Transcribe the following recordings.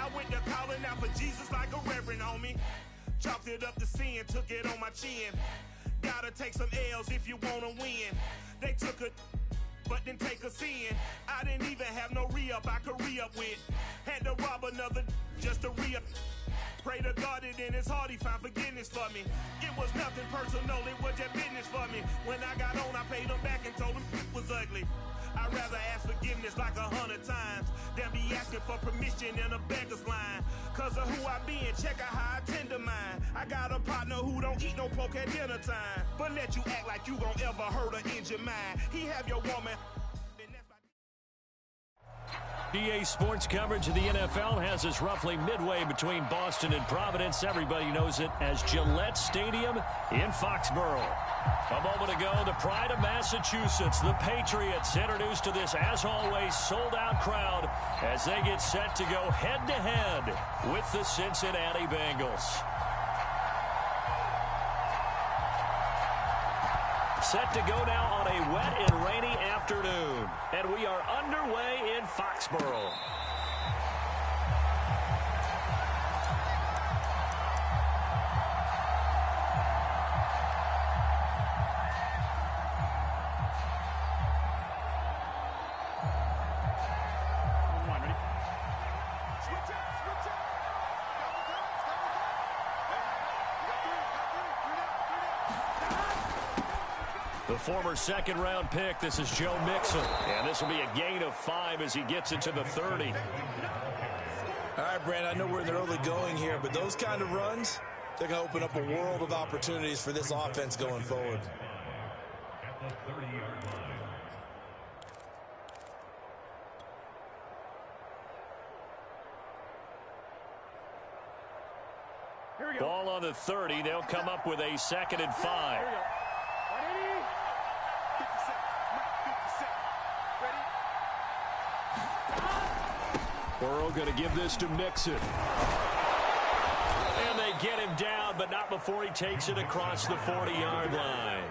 I went to calling out for Jesus like a reverend, homie. Chalked it up to sin, took it on my chin. Gotta take some L's if you wanna win. They took a but didn't take us in. I didn't even have no re-up I could re-up with. Had to rob another just to re-up. Pray to God that in his heart he found forgiveness for me. It was nothing personal, it was just business for me. When I got on, I paid him back and told him it was ugly. I'd rather ask forgiveness like 100 times than be asking for permission in a beggar's line. Cause of who I be and check out how I tend to mine. I got a partner who don't eat no pork at dinner time, but let you act like you gon' ever hurt or injure mine. He have your woman. EA Sports coverage of the NFL has us roughly midway between Boston and Providence. Everybody knows it as Gillette Stadium in Foxborough. A moment ago, the pride of Massachusetts, the Patriots, introduced to this, as always, sold-out crowd as they get set to go head-to-head with the Cincinnati Bengals. Set to go now on a wet and rainy afternoon. And we are underway in Foxborough. The former second-round pick, this is Joe Mixon. And this will be a gain of 5 as he gets it to the 30. All right, Brand, I know we're in the early going here, but those kind of runs, they're going to open up a world of opportunities for this offense going forward. At the 30-yard line. Here we go. Ball on the 30. They'll come up with a 2nd and 5. Burrow going to give this to Mixon. And they get him down, but not before he takes it across the 40-yard line.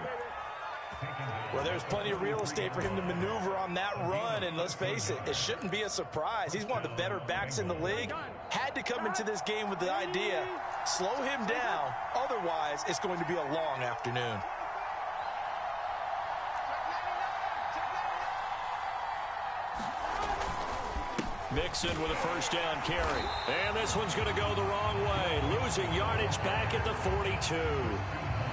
Well, there's plenty of real estate for him to maneuver on that run, and let's face it, it shouldn't be a surprise. He's one of the better backs in the league. Had to come into this game with the idea, slow him down, otherwise it's going to be a long afternoon. Mixon with a first down carry. And this one's going to go the wrong way. Losing yardage back at the 42.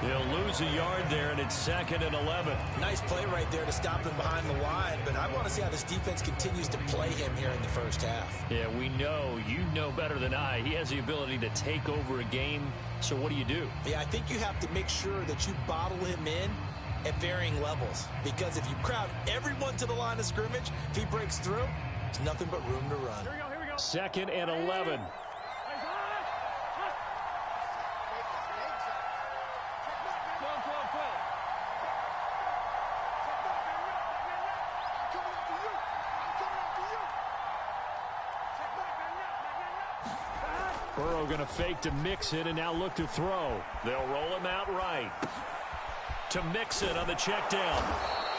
He'll lose a yard there, and it's 2nd and 11. Nice play right there to stop him behind the line, but I want to see how this defense continues to play him here in the first half. Yeah, we know. You know better than I. He has the ability to take over a game, so what do you do? Yeah, I think you have to make sure that you bottle him in at varying levels, because if you crowd everyone to the line of scrimmage, if he breaks through, there's nothing but room to run. Here we go. 2nd and 11. Burrow going to fake to Mixon and now look to throw. They'll roll him out right. To Mixon on the check down.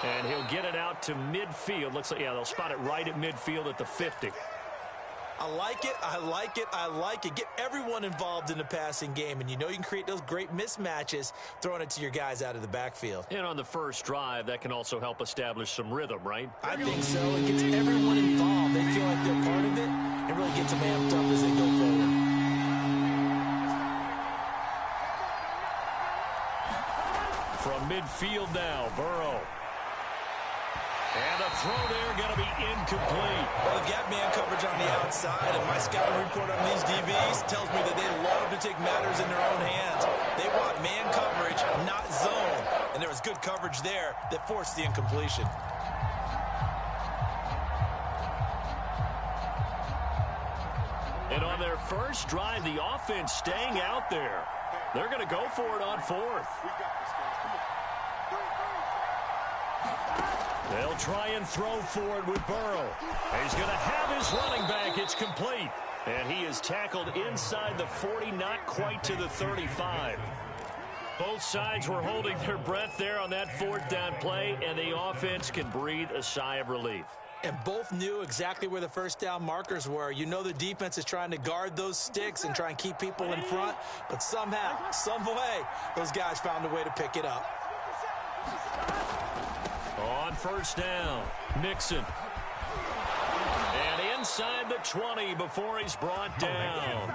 And he'll get it out to midfield. Looks like, yeah, they'll spot it right at midfield at the 50. I like it, I like it, I like it. Get everyone involved in the passing game, and you know you can create those great mismatches throwing it to your guys out of the backfield. And on the first drive, that can also help establish some rhythm, right? I think so. It gets everyone involved. They feel like they're part of it, and really gets them amped up as they go forward. From midfield now, Burrow. And the throw there going to be incomplete. Well, they've got man coverage on the outside, and my scouting report on these DBs tells me that they love to take matters in their own hands. They want man coverage, not zone. And there was good coverage there that forced the incompletion. And on their first drive, the offense staying out there. They're going to go for it on 4th. They'll try and throw forward with Burrow. He's going to have his running back. It's complete. And he is tackled inside the 40, not quite to the 35. Both sides were holding their breath there on that 4th down play, and the offense can breathe a sigh of relief. And both knew exactly where the first down markers were. You know the defense is trying to guard those sticks and try and keep people in front, but somehow, some way, those guys found a way to pick it up. On first down, Mixon. And inside the 20 before he's brought down.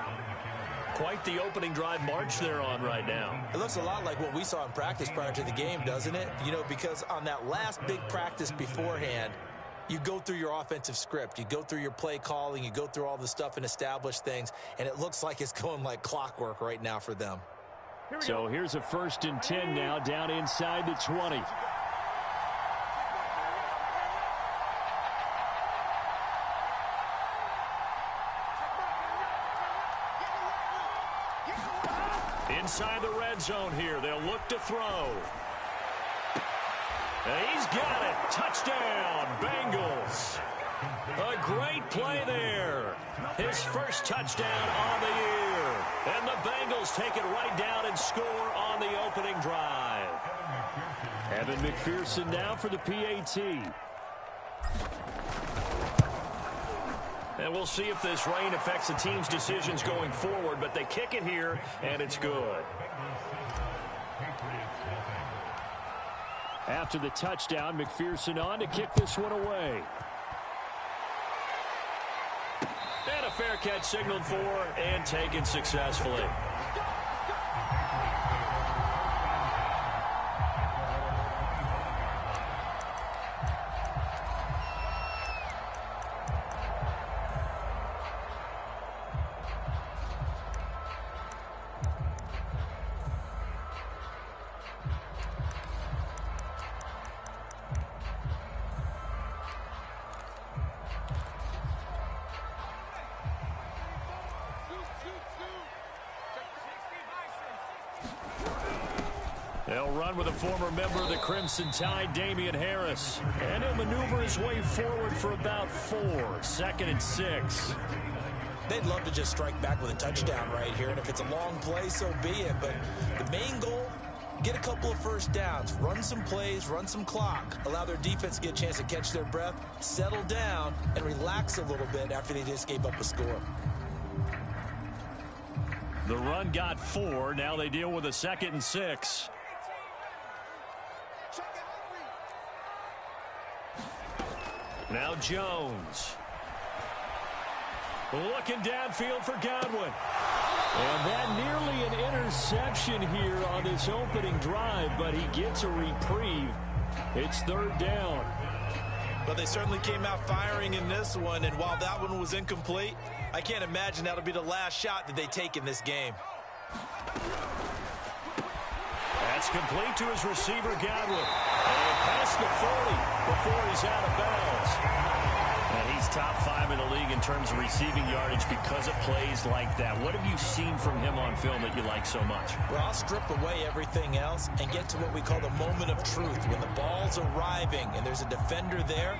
Quite the opening drive march they're on right now. It looks a lot like what we saw in practice prior to the game, doesn't it? You know, because on that last big practice beforehand, you go through your offensive script. You go through your play calling. You go through all the stuff and establish things. And it looks like it's going like clockwork right now for them. So here's a 1st and 10 now down inside the 20. Inside the red zone here. They'll look to throw. And he's got it. Touchdown, Bengals. A great play there. His first touchdown on the year. And the Bengals take it right down and score on the opening drive. Evan McPherson now for the PAT. And we'll see if this rain affects the team's decisions going forward, but they kick it here, and it's good. After the touchdown, McPherson on to kick this one away. And a fair catch signaled for and taken successfully. They'll run with a former member of the Crimson Tide, Damian Harris. And he'll maneuver his way forward for about 4. 2nd and 6. They'd love to just strike back with a touchdown right here. And if it's a long play, so be it. But the main goal, get a couple of first downs. Run some plays, run some clock. Allow their defense to get a chance to catch their breath, settle down, and relax a little bit after they just gave up a score. The run got 4. Now they deal with a 2nd and 6. Now Jones. Looking downfield for Godwin. And that nearly an interception here on this opening drive, but he gets a reprieve. It's 3rd down. But they certainly came out firing in this one, and while that one was incomplete, I can't imagine that'll be the last shot that they take in this game. That's complete to his receiver, Godwin. And past the 40 before he's out of bounds. And he's top 5 in the league in terms of receiving yardage because of plays like that. What have you seen from him on film that you like so much? Well, I'll strip away everything else and get to what we call the moment of truth. When the ball's arriving and there's a defender there,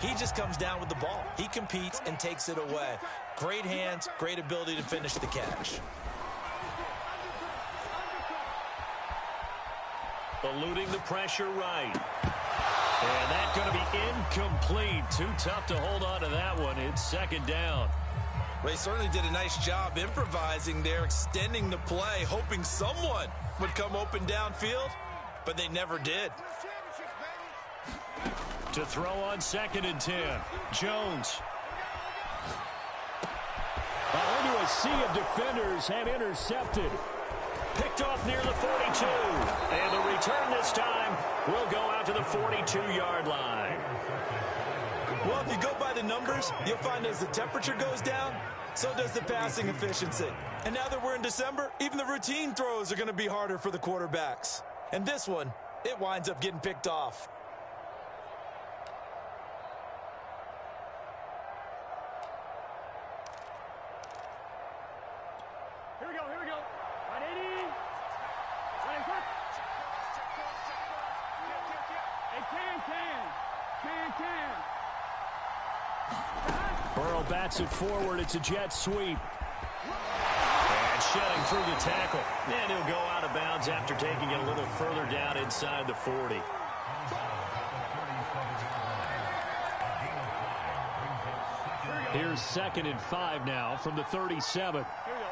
he just comes down with the ball. He competes and takes it away. Great hands, great ability to finish the catch. Eluding the pressure right. And that's going to be incomplete. Too tough to hold on to that one. It's 2nd down. Well, they certainly did a nice job improvising there, extending the play, hoping someone would come open downfield, but they never did. To throw on 2nd and 10. Jones. Into a sea of defenders and intercepted. Picked off near the 42. And the return this time will go out to the 42-yard line. Well, if you go by the numbers, you'll find as the temperature goes down, so does the passing efficiency. And now that we're in December, even the routine throws are going to be harder for the quarterbacks. And this one, it winds up getting picked off. Here we go. 180. Burrow bats it forward. It's a jet sweep. And shedding through the tackle. And he'll go out of bounds after taking it a little further down inside the 40. Here's 2nd and 5 now from the 37. Here we go.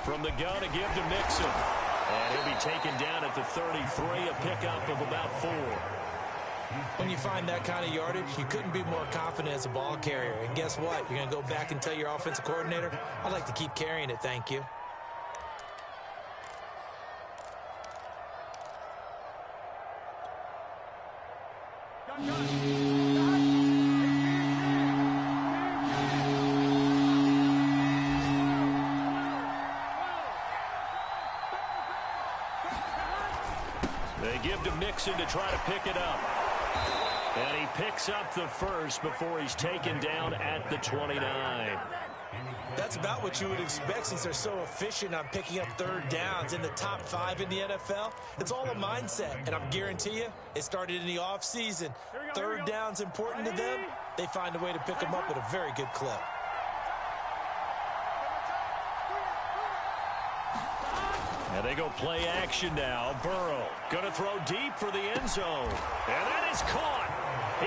From the gun, a give to Mixon. And he'll be taken down at the 33, a pickup of about 4. When you find that kind of yardage, you couldn't be more confident as a ball carrier. And guess what? You're going to go back and tell your offensive coordinator, I'd like to keep carrying it, thank you. They give to Mixon to try to pick it up. And he picks up the first before he's taken down at the 29. That's about what you would expect since they're so efficient on picking up third downs in the top 5 in the NFL. It's all a mindset, and I guarantee you, it started in the offseason. Third down's important to them. They find a way to pick them up at a very good clip. And they go play action now. Burrow going to throw deep for the end zone. And that is caught.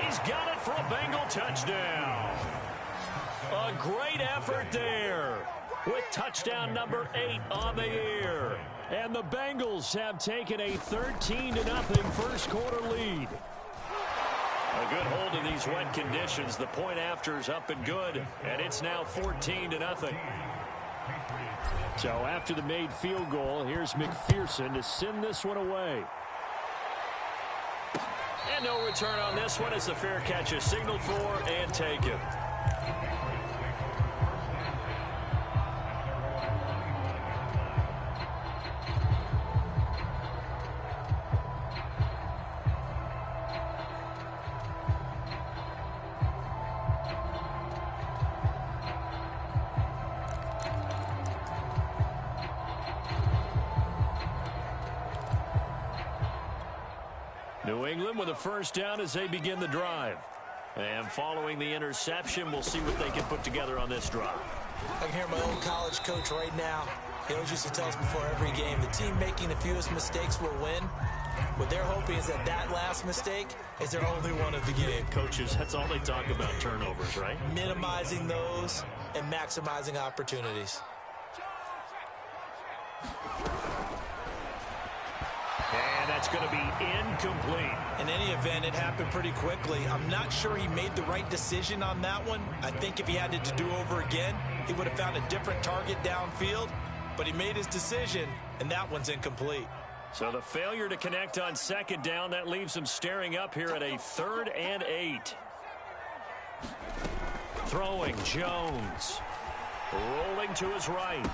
He's got it for a Bengal touchdown. A great effort there with touchdown number 8 on the year. And the Bengals have taken a 13-0 first quarter lead. A good hold in these wet conditions. The point after is up and good. And it's now 14-0. So after the made field goal, here's McPherson to send this one away. And no return on this one as the fair catch is signaled for and taken. New England with a first down as they begin the drive. And following the interception, we'll see what they can put together on this drive. I can hear my old college coach right now. He always used to tell us before every game, the team making the fewest mistakes will win. What they're hoping is that that last mistake is their only one of the game. Coaches, that's all they talk about, turnovers, right? Minimizing those and maximizing opportunities. And that's going to be incomplete. In any event, it happened pretty quickly. I'm not sure he made the right decision on that one. I think if he had it to do over again, he would have found a different target downfield. But he made his decision, and that one's incomplete. So the failure to connect on second down, that leaves him staring up here at a 3rd and 8. Throwing, Jones. Rolling to his right.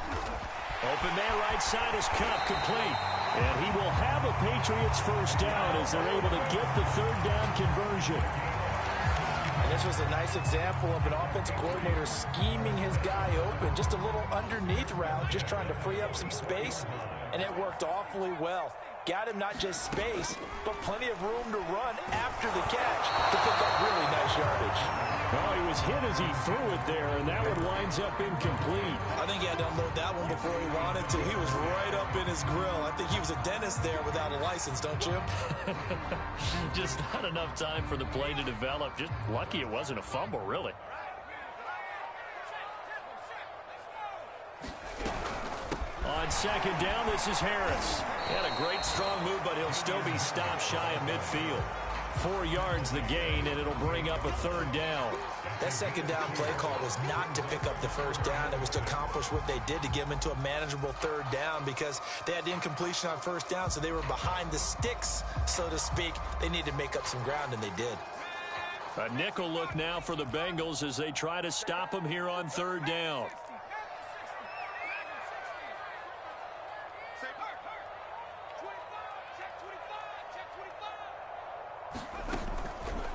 Open man right side is Cup, complete. And he will have a Patriots first down as they're able to get the 3rd down conversion. And this was a nice example of an offensive coordinator scheming his guy open. Just a little underneath route, just trying to free up some space. And it worked awfully well. Got him not just space, but plenty of room to run after the catch to pick up really nice yardage. Well, he was hit as he threw it there, and that one winds up incomplete. I think he had to unload that one before he wanted to. He was right up in his grill. I think he was a dentist there without a license, don't you? Just not enough time for the play to develop. Just lucky it wasn't a fumble, really. On second down, this is Harris. He had a great strong move, but he'll still be stopped shy of midfield. 4 yards the gain, and it'll bring up a 3rd down. That second down play call was not to pick up the first down. It was to accomplish what they did to get them into a manageable 3rd down because they had the incompletion on first down, so they were behind the sticks, so to speak. They needed to make up some ground, and they did. A nickel look now for the Bengals as they try to stop them here on 3rd down.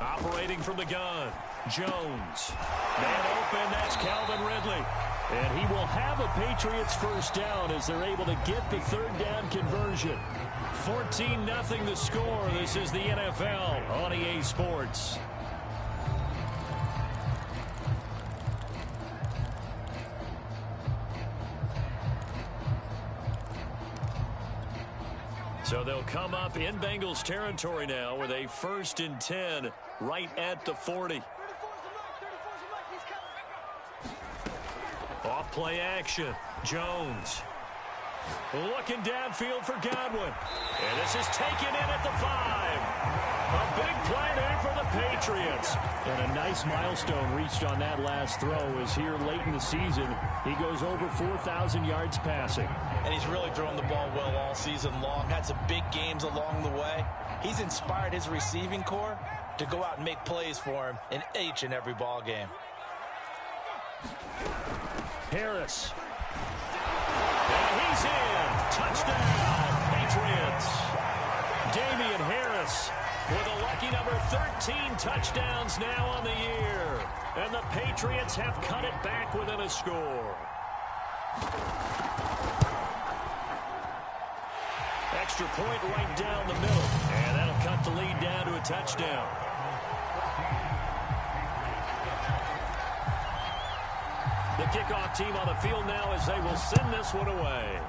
Operating from the gun, Jones. Man open, that's Calvin Ridley. And he will have a Patriots first down as they're able to get the 3rd down conversion. 14-0 the score. This is the NFL on EA Sports. So they'll come up in Bengals territory now with a 1st and 10 right at the 40. Off play action. Jones looking downfield for Godwin. And this is taken in at the 5. A big play there for the Patriots. And a nice milestone reached on that last throw as here late in the season, he goes over 4,000 yards passing. And he's really thrown the ball well all season long. Had some big games along the way. He's inspired his receiving corps to go out and make plays for him in each and every ball game. Harris. And he's in. Touchdown, Patriots. Damian Harris with a lucky number 13 touchdowns now on the year. And the Patriots have cut it back within a score. Extra point right down the middle. And that'll cut the lead down to a touchdown. The kickoff team on the field now as they will send this one away.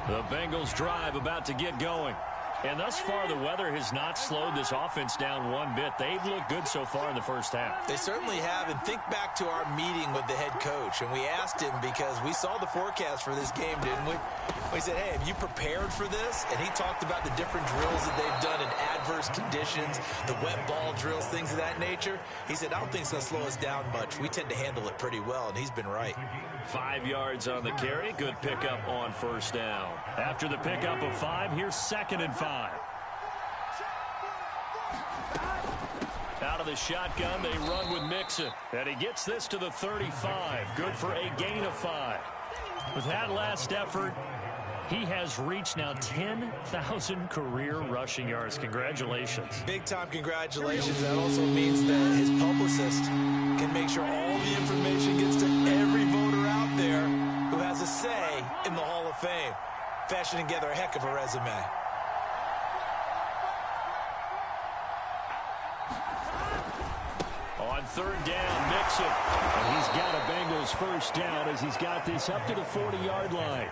The Bengals drive about to get going. And thus far, the weather has not slowed this offense down one bit. They've looked good so far in the first half. They certainly have. And think back to our meeting with the head coach. And we asked him because we saw the forecast for this game, didn't we? We said, hey, have you prepared for this? And he talked about the different drills that they've done in adverse conditions, the wet ball drills, things of that nature. He said, I don't think it's going to slow us down much. We tend to handle it pretty well, and he's been right. 5 yards on the carry. Good pickup on first down. After the pickup of 5, here's 2nd and 5. Out of the shotgun, they run with Mixon. And he gets this to the 35. Good for a gain of 5. With that last effort, he has reached now 10,000 career rushing yards. Congratulations. Big-time congratulations. That also means that his publicist can make sure all the information gets to every voter out there who has a say in the Hall of Fame. Fashioning together a heck of a resume. On 3rd down, Mixon. And he's got a Bengals first down as he's got this up to the 40-yard line.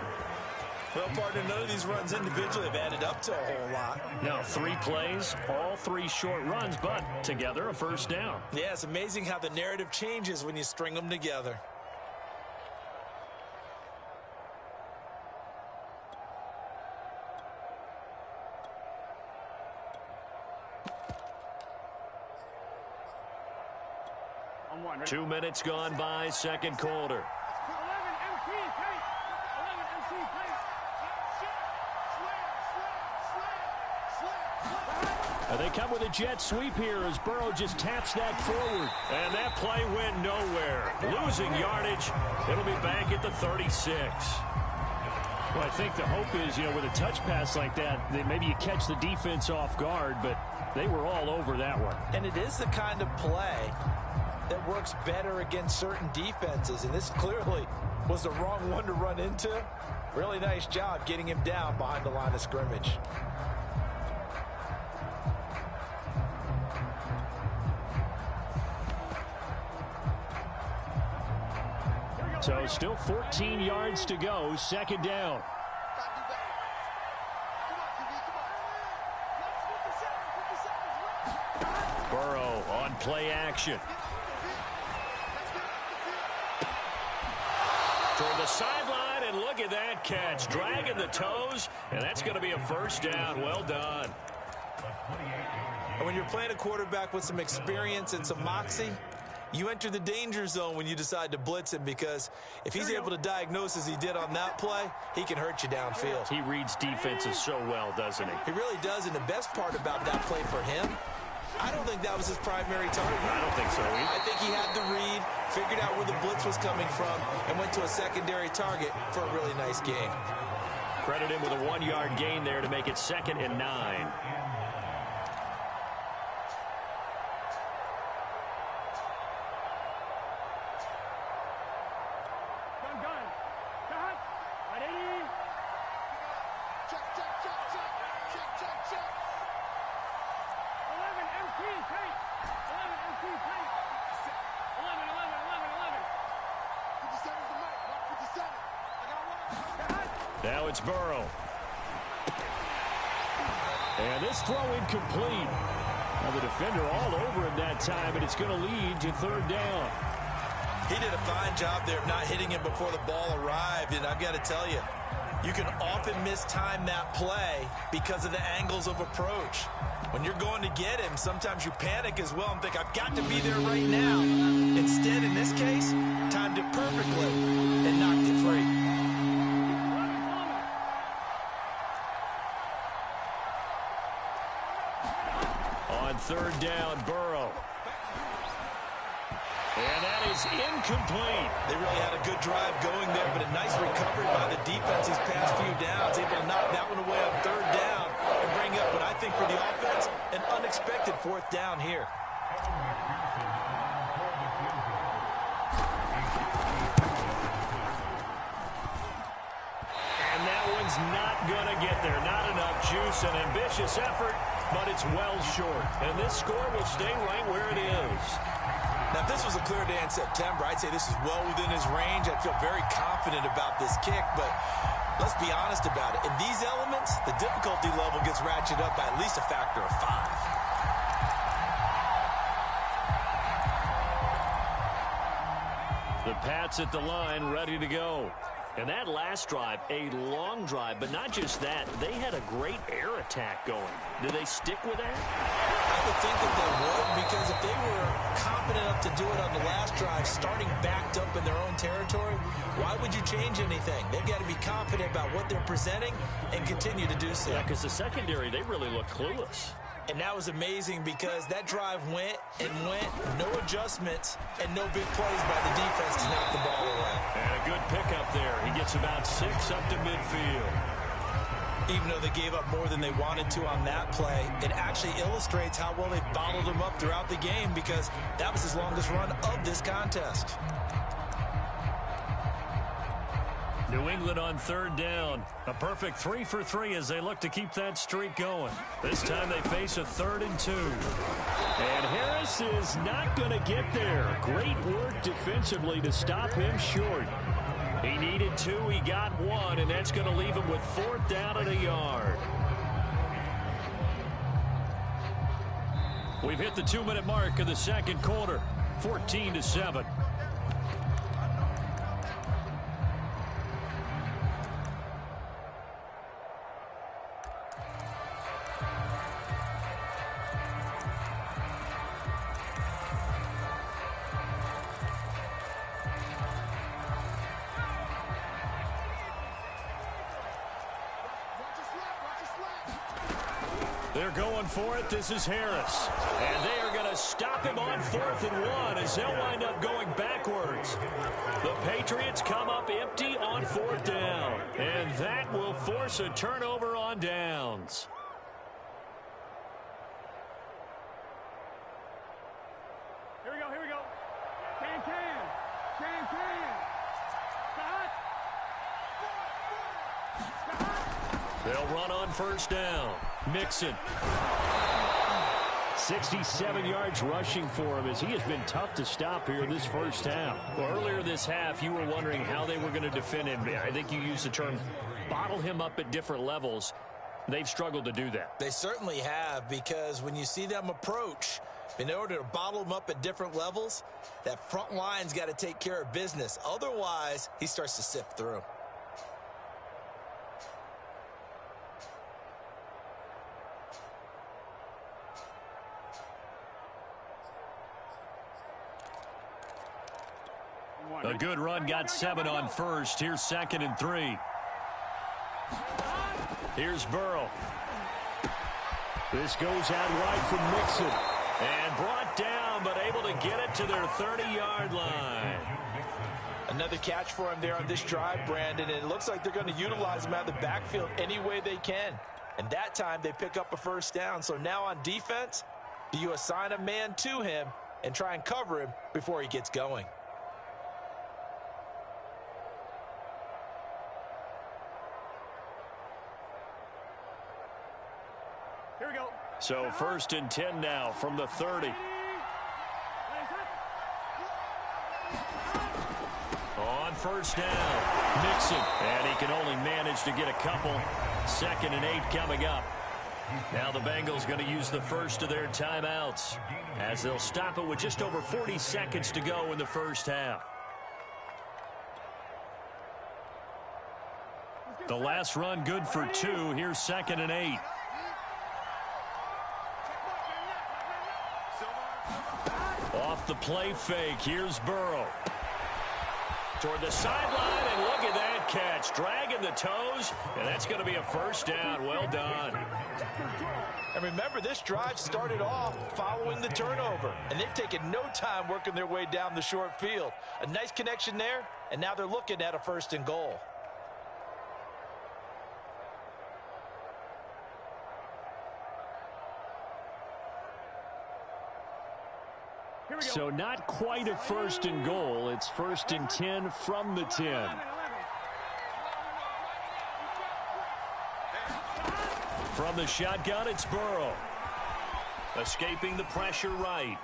Well, partner, none of these runs individually have added up to a whole lot. Now 3 plays, all 3 short runs, but together a first down. Yeah, it's amazing how the narrative changes when you string them together. I'm one, right? 2 minutes gone by, second quarter. 11 MC, tight. 11 MC, tight. And they come with a jet sweep here as Burrow just taps that forward. And that play went nowhere. Losing yardage. It'll be back at the 36. Well, I think the hope is, with a touch pass like that maybe you catch the defense off guard, but they were all over that one. And it is the kind of play that works better against certain defenses, and this clearly was the wrong one to run into. Really nice job getting him down behind the line of scrimmage. So still 14 yards to go, second down. Burrow on play action. Toward the sideline, and look at that catch. Dragging the toes, and that's going to be a first down. Well done. And when you're playing a quarterback with some experience and some moxie, you enter the danger zone when you decide to blitz him, because if he's able to diagnose as he did on that play, he can hurt you downfield. He reads defenses so well, doesn't he? He really does, and the best part about that play for him, I don't think that was his primary target. I don't think so either. I think he had the read, figured out where the blitz was coming from, and went to a secondary target for a really nice game. Credit him with a 1-yard gain there to make it 2nd and 9. Now it's Burrow. And this throw incomplete. Now the defender all over him that time, and it's going to lead to third down. He did a fine job there of not hitting him before the ball arrived, and I've got to tell you, you can often mistime that play because of the angles of approach. When you're going to get him, sometimes you panic as well and think, I've got to be there right now. Instead, in this case, timed it perfectly and knocked it free. On third down, Burrow. And that is incomplete. They really had a good drive going there, but a nice recovery by the defense these past few downs. Able to knock that one away on third down and bring up what I think for the offense, an unexpected fourth down here. And that one's not going to get there. Not enough juice. An ambitious effort, but it's well short. And this score will stay right where it is. Now, if this was a clear day in September, I'd say this is well within his range. I feel very confident about this kick, but let's be honest about it. In these elements, the difficulty level gets ratcheted up by at least a factor of 5. The Pats at the line, ready to go. And that last drive, a long drive, but not just that. They had a great air attack going. Do they stick with that? I would think that they would, because if they were confident enough to do it on the last drive, starting backed up in their own territory, why would you change anything? They've got to be confident about what they're presenting and continue to do so. Yeah, because the secondary, they really look clueless. And that was amazing because that drive went and went, no adjustments, and no big plays by the defense to knock the ball away. And a good pickup there. He gets about 6 up to midfield. Even though they gave up more than they wanted to on that play, it actually illustrates how well they bottled them up throughout the game, because that was his longest run of this contest. New England on third down. A perfect 3 for 3 as they look to keep that streak going. This time they face a 3rd and 2. And Harris is not going to get there. Great work defensively to stop him short. He needed 2, he got 1, and that's going to leave him with 4th down and a yard. We've hit the 2-minute mark of the second quarter. 14-7. They're going for it. This is Harris. And they are going to stop him on 4th and 1 as they'll wind up going backwards. The Patriots come up empty on 4th down. And that will force a turnover on downs. Here we go, here we go. Can. Scott. They'll run on 1st down. Mixon. 67 yards rushing for him as he has been tough to stop here in this first half. Well, earlier this half, you were wondering how they were going to defend him. I think you used the term bottle him up at different levels. They've struggled to do that. They certainly have, because when you see them approach, in order to bottle him up at different levels, that front line's got to take care of business. Otherwise, he starts to sift through. A good run, got 7 on 1st. Here's 2nd and 3. Here's Burrow. This goes out wide from Mixon. And brought down, but able to get it to their 30-yard line. Another catch for him there on this drive, Brandon, and it looks like they're going to utilize him out of the backfield any way they can. And that time they pick up a 1st down. So now on defense, do you assign a man to him and try and cover him before he gets going? Here we go. So 1st and 10 now from the 30. On first down. Mixon, and he can only manage to get a couple. 2nd and 8 coming up. Now the Bengals going to use the first of their timeouts as they'll stop it with just over 40 seconds to go in the first half. The last run good for 2. Here's 2nd and 8. Off the play fake. Here's Burrow. Toward the sideline, and look at that catch. Dragging the toes, and that's going to be a first down. Well done. And remember, this drive started off following the turnover, and they've taken no time working their way down the short field. A nice connection there, and now they're looking at a 1st and goal. So not quite a 1st and goal. It's 1st and 10 from the 10. From the shotgun, it's Burrow. Escaping the pressure right.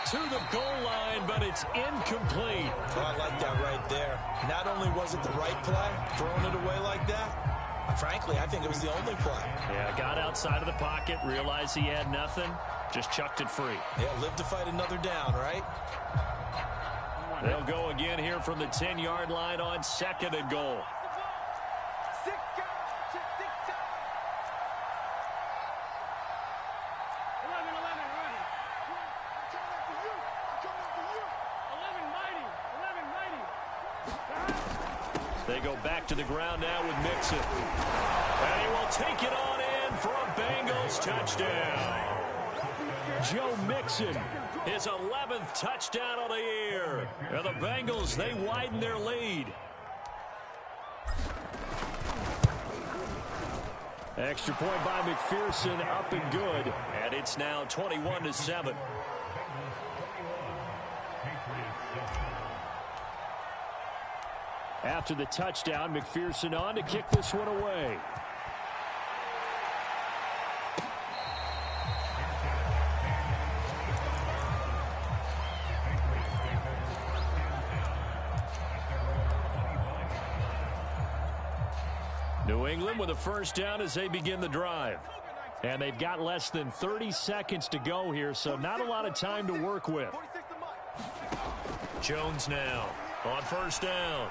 To the goal line, but it's incomplete. Oh, I like that right there. Not only was it the right play, throwing it away like that, frankly, I think it was the only play. Yeah, got outside of the pocket, realized he had nothing, just chucked it free. Yeah, live to fight another down, right? They'll go again here from the 10-yard line on 2nd and goal. They go back to the ground now with Mixon. And he will take it on in for a Bengals touchdown. Joe Mixon, his 11th touchdown of the year. And the Bengals, they widen their lead. Extra point by McPherson, up and good. And it's now 21-7. After the touchdown, McPherson on to kick this one away. New England with a first down as they begin the drive. And they've got less than 30 seconds to go here, so not a lot of time to work with. Jones now on first down.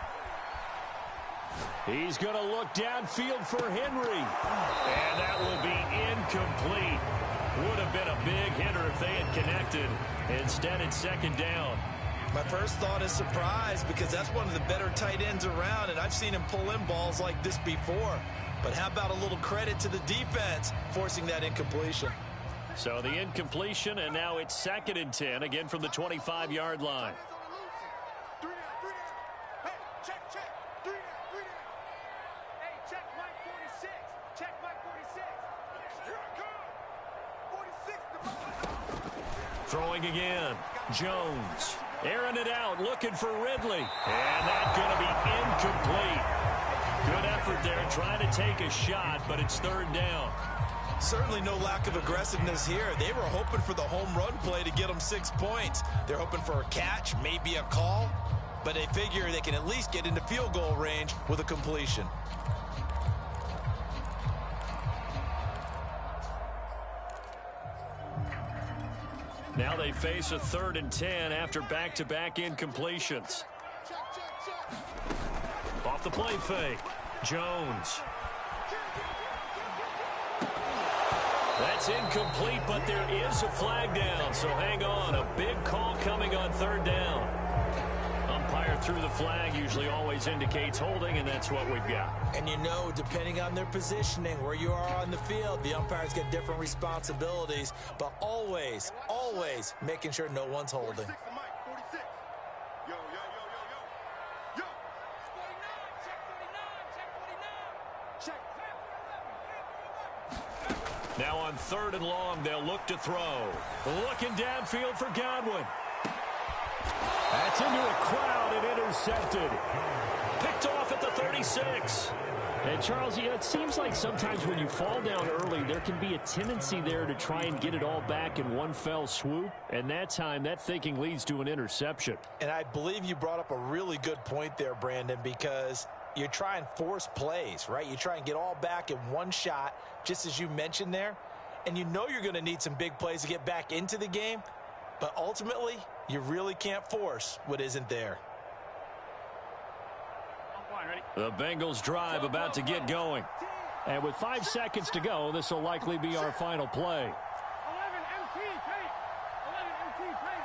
He's going to look downfield for Henry. And that will be incomplete. Would have been a big hitter if they had connected. Instead, it's 2nd down. My first thought is surprise, because that's one of the better tight ends around, and I've seen him pull in balls like this before. But how about a little credit to the defense forcing that incompletion? So the incompletion, and now it's 2nd and 10, again from the 25-yard line. Throwing again. Jones. Airing it out, looking for Ridley. And that's going to be incomplete. Good effort there, trying to take a shot, but it's 3rd down. Certainly no lack of aggressiveness here. They were hoping for the home run play to get them 6 points. They're hoping for a catch, maybe a call, but they figure they can at least get into field goal range with a completion. Now they face a 3rd and 10 after back-to-back incompletions. Off the play fake. Jones. That's incomplete, but there is a flag down, so hang on. A big call coming on 3rd down. Umpire threw the flag, usually always indicates holding, and that's what we've got. And you know, depending on their positioning, where you are on the field, the umpires get different responsibilities, but always, always making sure no one's holding. Now on 3rd and long, they'll look to throw. Looking downfield for Godwin. That's into a crowd and intercepted. Picked off at the 36. And, Charles, it seems like sometimes when you fall down early, there can be a tendency there to try and get it all back in one fell swoop. And that time, that thinking leads to an interception. And I believe you brought up a really good point there, Brandon, because you try and force plays, right? You try and get all back in one shot, just as you mentioned there. And you know you're going to need some big plays to get back into the game. But ultimately, you really can't force what isn't there. The Bengals drive about to get going. And with 5 seconds to go, this will likely be our final play. 11 MT tape. 11 MT tape.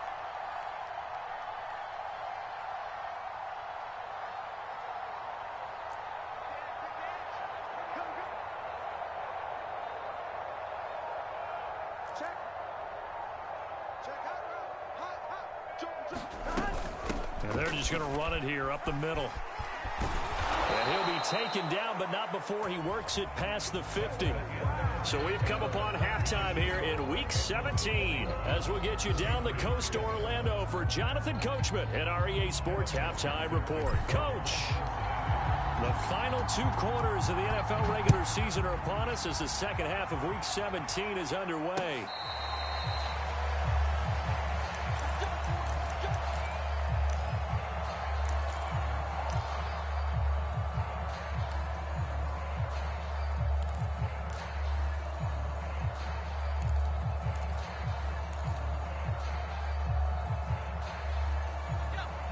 Check. Check out. And they're just going to run it here up the middle. And he'll be taken down, but not before he works it past the 50. So we've come upon halftime here in Week 17 as we'll get you down the coast to Orlando for Jonathan Coachman at our EA Sports Halftime Report. Coach, the final 2 quarters of the NFL regular season are upon us as the second half of Week 17 is underway.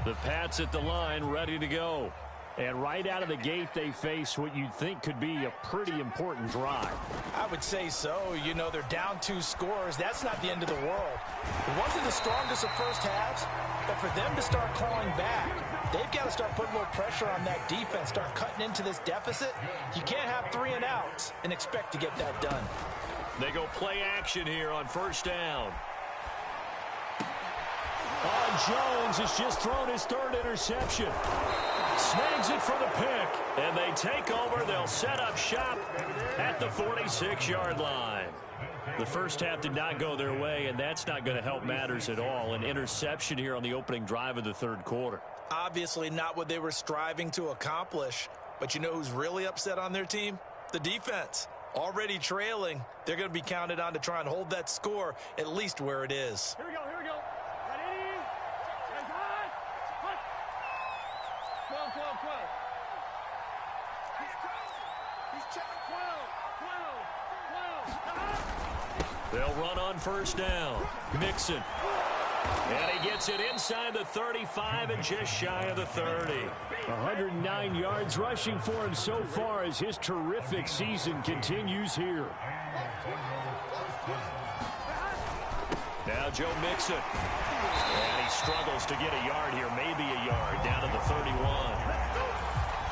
The Pats at the line, ready to go. And right out of the gate, they face what you'd think could be a pretty important drive. I would say so. You know, they're down 2 scores. That's not the end of the world. It wasn't the strongest of first halves, but for them to start clawing back, they've got to start putting more pressure on that defense, start cutting into this deficit. You can't have 3 and outs and expect to get that done. They go play action here on first down. Jones has just thrown his 3rd interception. Snags it for the pick. And they take over. They'll set up shop at the 46-yard line. The first half did not go their way, and that's not going to help matters at all. An interception here on the opening drive of the 3rd quarter. Obviously not what they were striving to accomplish. But you know who's really upset on their team? The defense. Already trailing. They're going to be counted on to try and hold that score at least where it is. Here we go, here we go. Ready? And hot. Hot. 12, 12, 12. He's checking. 12, 12, 12. They'll run on first down. Mixon. And he gets it inside the 35 and just shy of the 30. 109 yards rushing for him so far as his terrific season continues here. Now Joe Mixon. And he struggles to get a yard here, maybe a yard, down to the 31.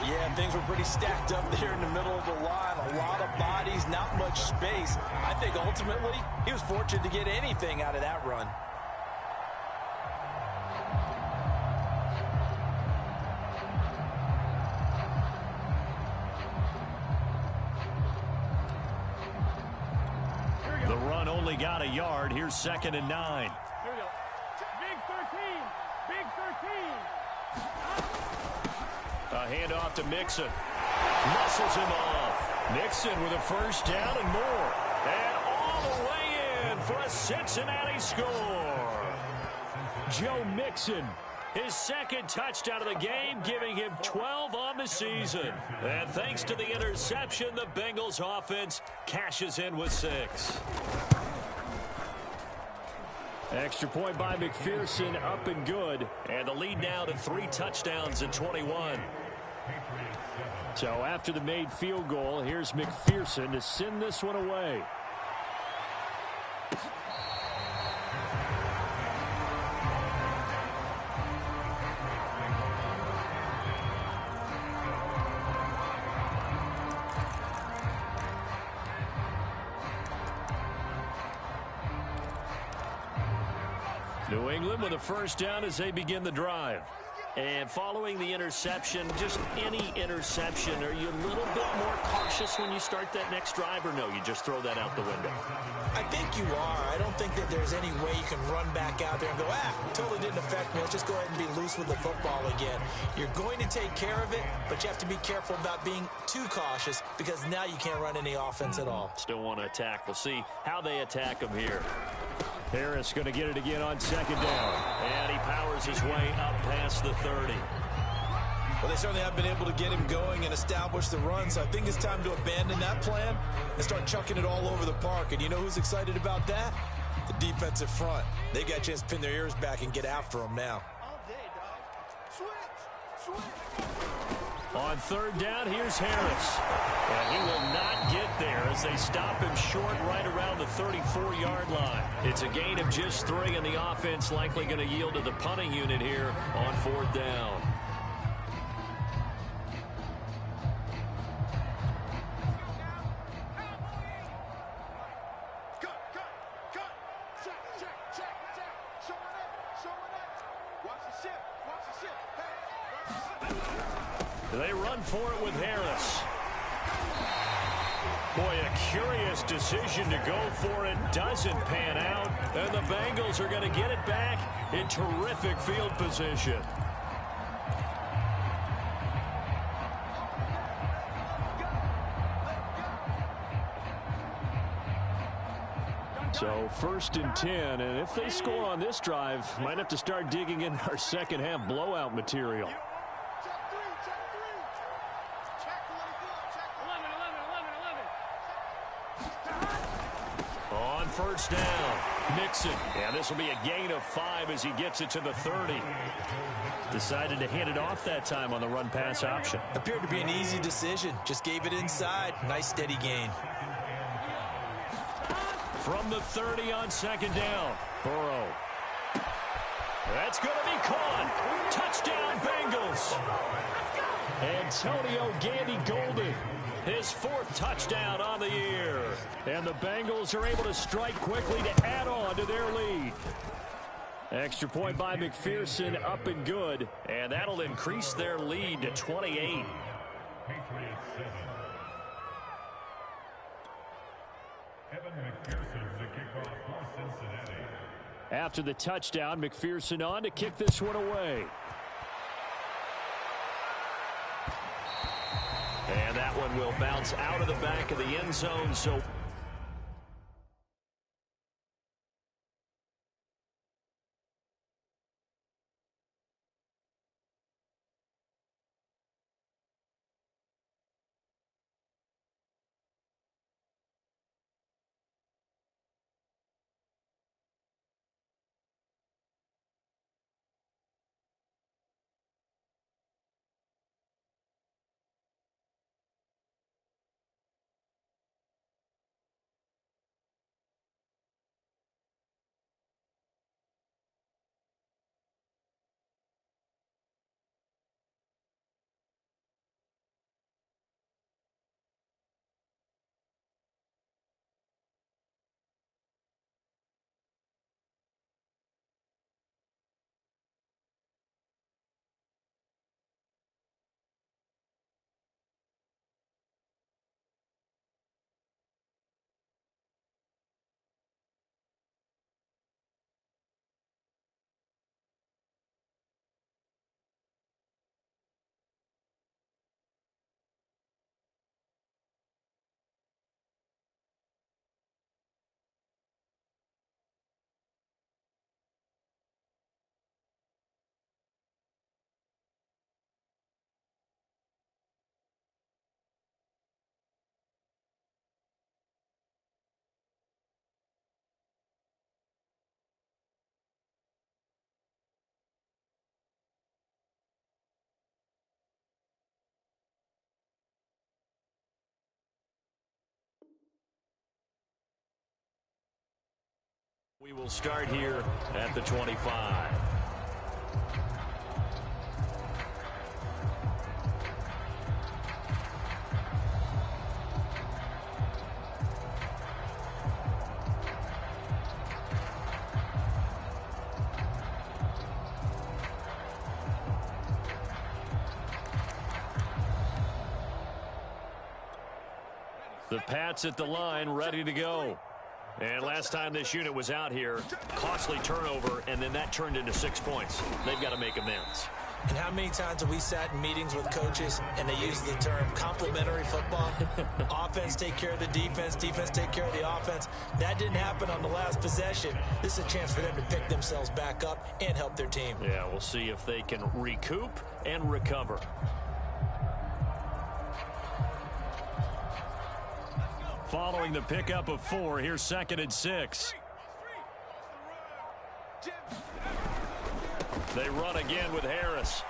Yeah, things were pretty stacked up there in the middle of the line. A lot of bodies, not much space. I think ultimately he was fortunate to get anything out of that run. The run only got a yard. Here's 2nd and 9. Here we go. Big 13. Big 13. A handoff to Mixon. Muscles him off. Mixon with a first down and more. And all the way in for a Cincinnati score. Joe Mixon, his 2nd touchdown of the game, giving him 12 on the season. And thanks to the interception, the Bengals offense cashes in with 6. extra point by McPherson, up and good. And the lead now to 3 touchdowns at 21. So after the made field goal, here's McPherson to send this one away. New England with a first down as they begin the drive. And following the interception, just any interception, are you a little bit more cautious when you start that next drive, or no, you just throw that out the window? I think you are. I don't think that there's any way you can run back out there and go, totally didn't affect me. Let's just go ahead and be loose with the football again. You're going to take care of it, but you have to be careful about being too cautious because now you can't run any offense at all. Still want to attack. We'll see how they attack him here. Harris going to get it again on second down. And he powers his way up past the 30. Well, they certainly have been able to get him going and establish the run, so I think it's time to abandon that plan and start chucking it all over the park. And you know who's excited about that? The defensive front. They got a chance to pin their ears back and get after him now. All day, dog. Switch. On third down, here's Harris. And he will not get there as they stop him short right around the 34-yard line. It's a gain of just 3, and the offense likely going to yield to the punting unit here on fourth down. They run for it with Harris. Boy, a curious decision to go for it. Doesn't pan out. And the Bengals are going to get it back in terrific field position. So 1st and 10, and if they score on this drive, might have to start digging in our second half blowout material. On first down, Mixon. And this will be a gain of 5 as he gets it to the 30. Decided to hand it off that time on the run-pass option. Appeared to be an easy decision. Just gave it inside. Nice steady gain. From the 30 on second down, Burrow. That's going to be caught. Touchdown, Bengals. Antonio Gandy-Golden, his 4th touchdown on the year. And the Bengals are able to strike quickly to add on to their lead. Extra point by McPherson, up and good. And that'll increase their lead to 28. Patriots 7. Evan McPherson, the kickoff for Cincinnati. After the touchdown, McPherson on to kick this one away. And that one will bounce out of the back of the end zone. So we will start here at the 25. The Pats at the line, ready to go. And last time this unit was out here, costly turnover, and then that turned into 6 points. They've got to make amends. And how many times have we sat in meetings with coaches and they use the term complementary football? Offense take care of the defense, defense take care of the offense. That didn't happen on the last possession. This is a chance for them to pick themselves back up and help their team. Yeah, we'll see if they can recoup and recover. Following the pickup of 4, here's 2nd and 6. They run again with Harris.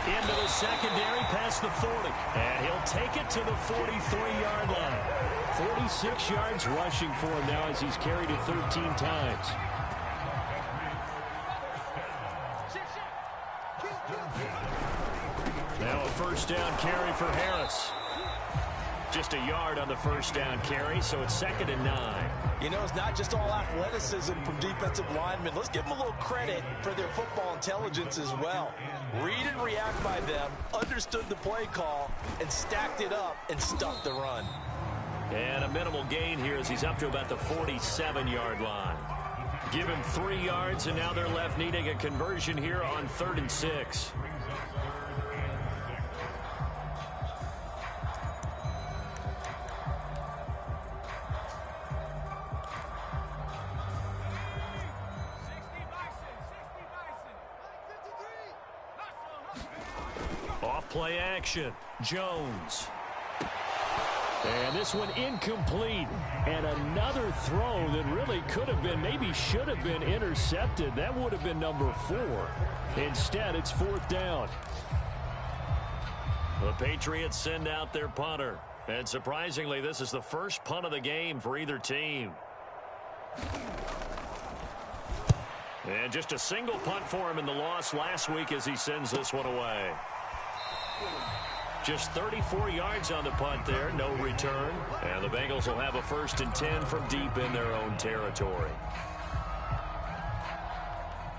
Into the secondary, past the 40. And he'll take it to the 43-yard line. 46 yards rushing for him now as he's carried it 13 times. Now a first down carry for Harris. Just a yard on the first down carry, so it's 2nd and 9. You know, it's not just all athleticism from defensive linemen. Let's give them a little credit for their football intelligence as well. Read and react by them, understood the play call, and stacked it up and stuffed the run. And a minimal gain here as he's up to about the 47-yard line. Give him 3 yards, and now they're left needing a conversion here on 3rd and 6. Play action. Jones. And this one incomplete. And another throw that really could have been, maybe should have been intercepted. That would have been number 4. Instead, it's 4th down. The Patriots send out their punter. And surprisingly, this is the first punt of the game for either team. And just a single punt for him in the loss last week as he sends this one away. Just 34 yards on the punt there, no return. And the Bengals will have a 1st and 10 from deep in their own territory.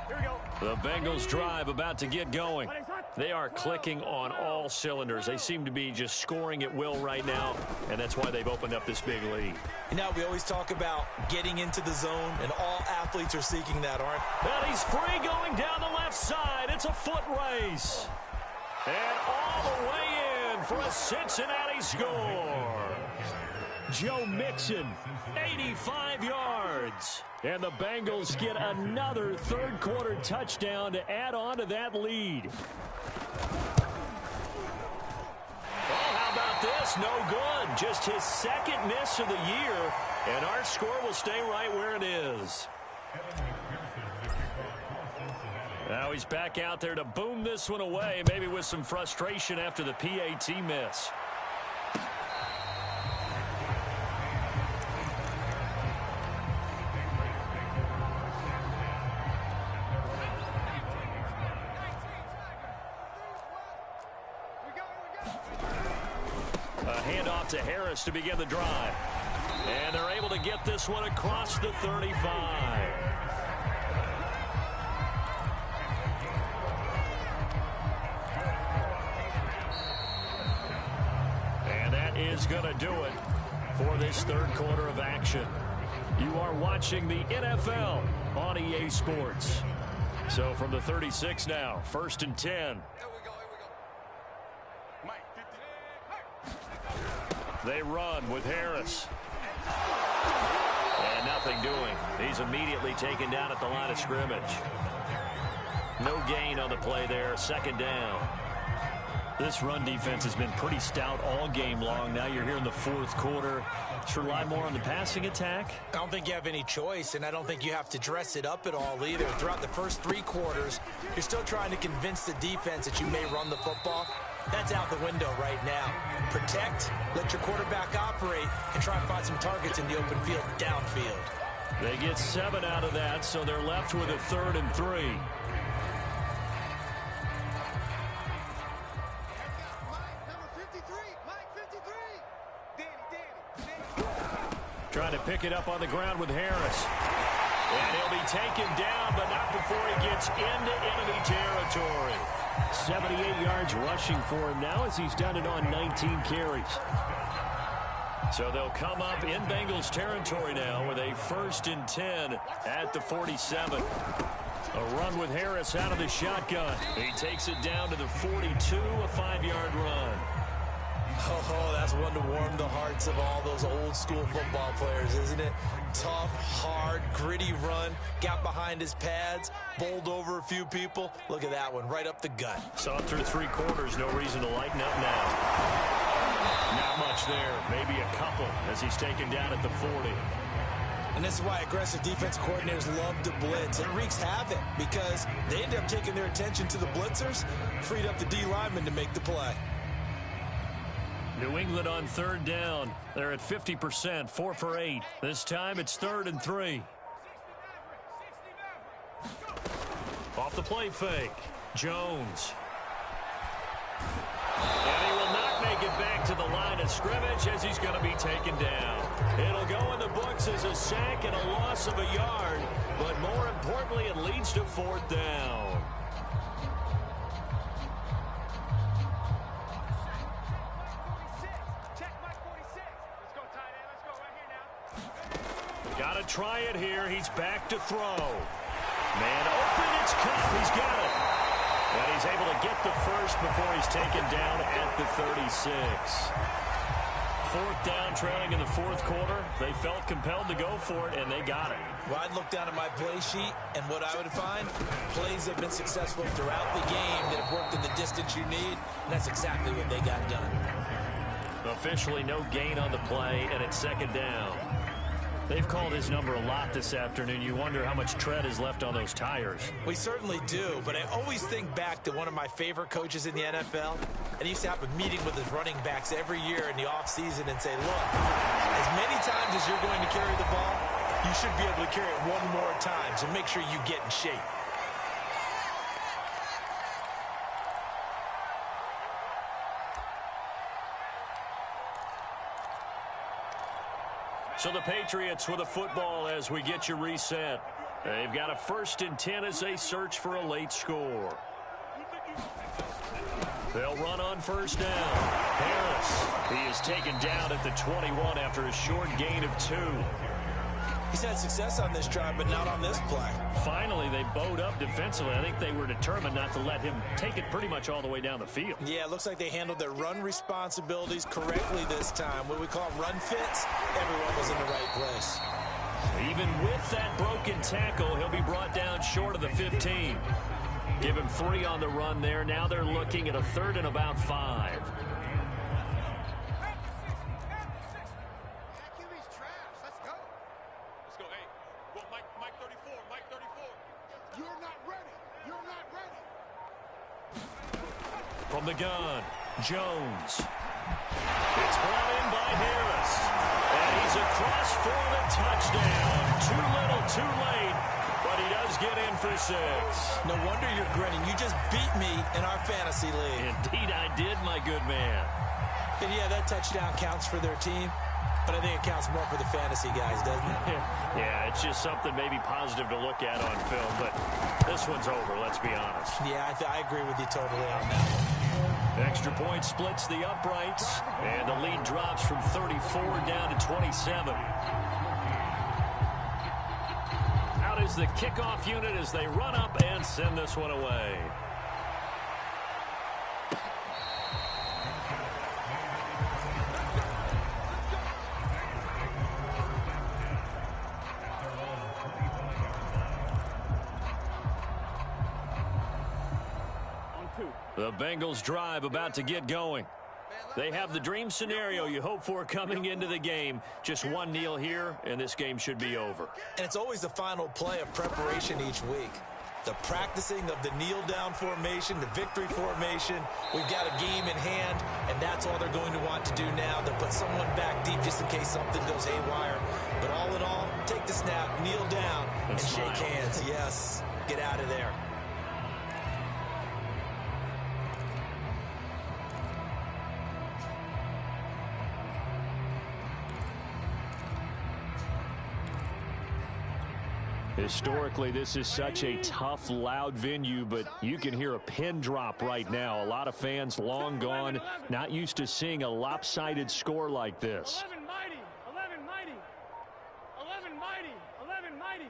Here we go. The Bengals drive about to get going. They are clicking on all cylinders. They seem to be just scoring at will right now, and that's why they've opened up this big lead. You know, we always talk about getting into the zone, and all athletes are seeking that, aren't they? And he's free going down the left side. It's a foot race. And all the way in for a Cincinnati score. Joe Mixon, 85 yards. And the Bengals get another third-quarter touchdown to add on to that lead. Oh, how about this? No good. Just his 2nd miss of the year. And our score will stay right where it is. Now he's back out there to boom this one away, maybe with some frustration after the PAT miss. A handoff to Harris to begin the drive. And they're able to get this one across the 35. Is going to do it for this third quarter of action. You are watching the NFL on EA Sports. So from the 36 now, 1st and 10. Here we go. They run with Harris. And nothing doing. He's immediately taken down at the line of scrimmage. No gain on the play there, 2nd down. This run defense has been pretty stout all game long. Now you're here in the 4th quarter. Should rely more on the passing attack? I don't think you have any choice, and I don't think you have to dress it up at all either. Throughout the first 3 quarters, you're still trying to convince the defense that you may run the football. That's out the window right now. Protect, let your quarterback operate, and try and find some targets in the open field downfield. They get 7 out of that, so they're left with a 3rd and 3. Trying to pick it up on the ground with Harris. And he'll be taken down, but not before he gets into enemy territory. 78 yards rushing for him now as he's done it on 19 carries. So they'll come up in Bengals territory now with a 1st and 10 at the 47. A run with Harris out of the shotgun. He takes it down to the 42, a 5-yard run. Oh, that's one to warm the hearts of all those old school football players, isn't it? Tough, hard, gritty run. Got behind his pads, bowled over a few people. Look at that one, right up the gut. Saw it through 3 quarters, no reason to lighten up now. Not much there, maybe a couple as he's taken down at the 40. And this is why aggressive defense coordinators love to blitz. It wreaks havoc because they end up taking their attention to the blitzers, freed up the D lineman to make the play. New England on 3rd down. They're at 50%, 4 for 8. This time it's 3rd and 3. Off the play fake. Jones. And he will not make it back to the line of scrimmage as he's going to be taken down. It'll go in the books as a sack and a loss of a yard, but more importantly, it leads to 4th down. Got to try it here. He's back to throw. Man open, it's caught. He's got it. And he's able to get the first before he's taken down at the 36. 4th down, trailing in the 4th quarter. They felt compelled to go for it, and they got it. Well, I'd look down at my play sheet, and what I would find, plays have been successful throughout the game that have worked in the distance you need, and that's exactly what they got done. Officially no gain on the play, and it's 2nd down. They've called his number a lot this afternoon. You wonder how much tread is left on those tires. We certainly do, but I always think back to one of my favorite coaches in the NFL, and he used to have a meeting with his running backs every year in the offseason and say, look, as many times as you're going to carry the ball, you should be able to carry it one more time, so make sure you get in shape. So the Patriots with a football as we get you reset. They've got a 1st and 10 as they search for a late score. They'll run on 1st down. Harris, he is taken down at the 21 after a short gain of 2. He's had success on this drive, but not on this play. Finally, they bowed up defensively. I think they were determined not to let him take it pretty much all the way down the field. Yeah, it looks like they handled their run responsibilities correctly this time. What we call run fits, everyone was in the right place. Even with that broken tackle, he'll be brought down short of the 15. Give him 3 on the run there. Now they're looking at a 3rd and about 5. From the gun, Jones. It's brought in by Harris. And he's across for the touchdown. Too little, too late. But he does get in for 6. No wonder you're grinning. You just beat me in our fantasy league. Indeed I did, my good man. And yeah, that touchdown counts for their team. But I think it counts more for the fantasy guys, doesn't it? Yeah, it's just something maybe positive to look at on film. But this one's over, let's be honest. Yeah, I agree with you totally on that one. Extra point splits the uprights, and the lead drops from 34 down to 27. Out is the kickoff unit as they run up and send this one away. The Bengals drive about to get going. They have the dream scenario you hope for coming into the game. Just one kneel here, and this game should be over. And it's always the final play of preparation each week. The practicing of the kneel-down formation, the victory formation. We've got a game in hand, and that's all they're going to want to do now. They'll put someone back deep just in case something goes haywire. But all in all, take the snap, kneel down, and shake hands. Yes, get out of there. Historically, this is such a tough, loud venue, but you can hear a pin drop right now. A lot of fans long gone, not used to seeing a lopsided score like this. 11 mighty, 11 mighty, 11 mighty, 11 mighty.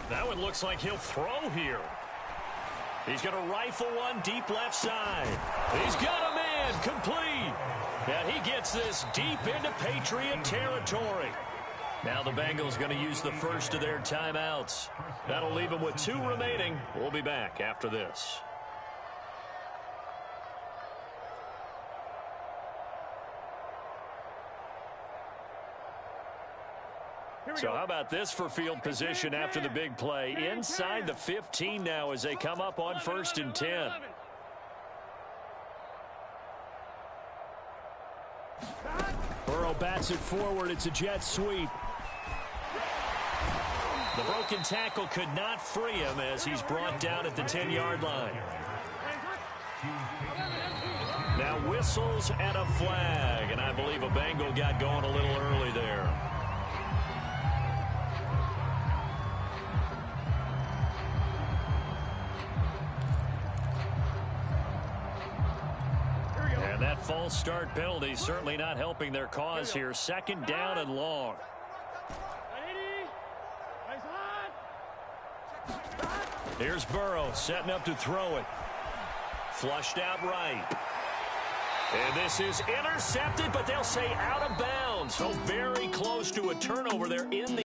That one looks like he'll throw here. He's going to rifle one deep left side. He's got a man complete. And he gets this deep into Patriot territory. Now the Bengals going to use the first of their timeouts. That'll leave them with 2 remaining. We'll be back after this. So how about this for field position after the big play? Inside the 15 now as they come up on 1st and 10. Burrow bats it forward. It's a jet sweep. The broken tackle could not free him as he's brought down at the 10-yard line. Now whistles and a flag, and I believe a Bengal got going a little early there. And that false start penalty certainly not helping their cause here. 2nd down and long. Here's Burrow setting up to throw it. Flushed out right. And this is intercepted, but they'll say out of bounds. So very close to a turnover there in the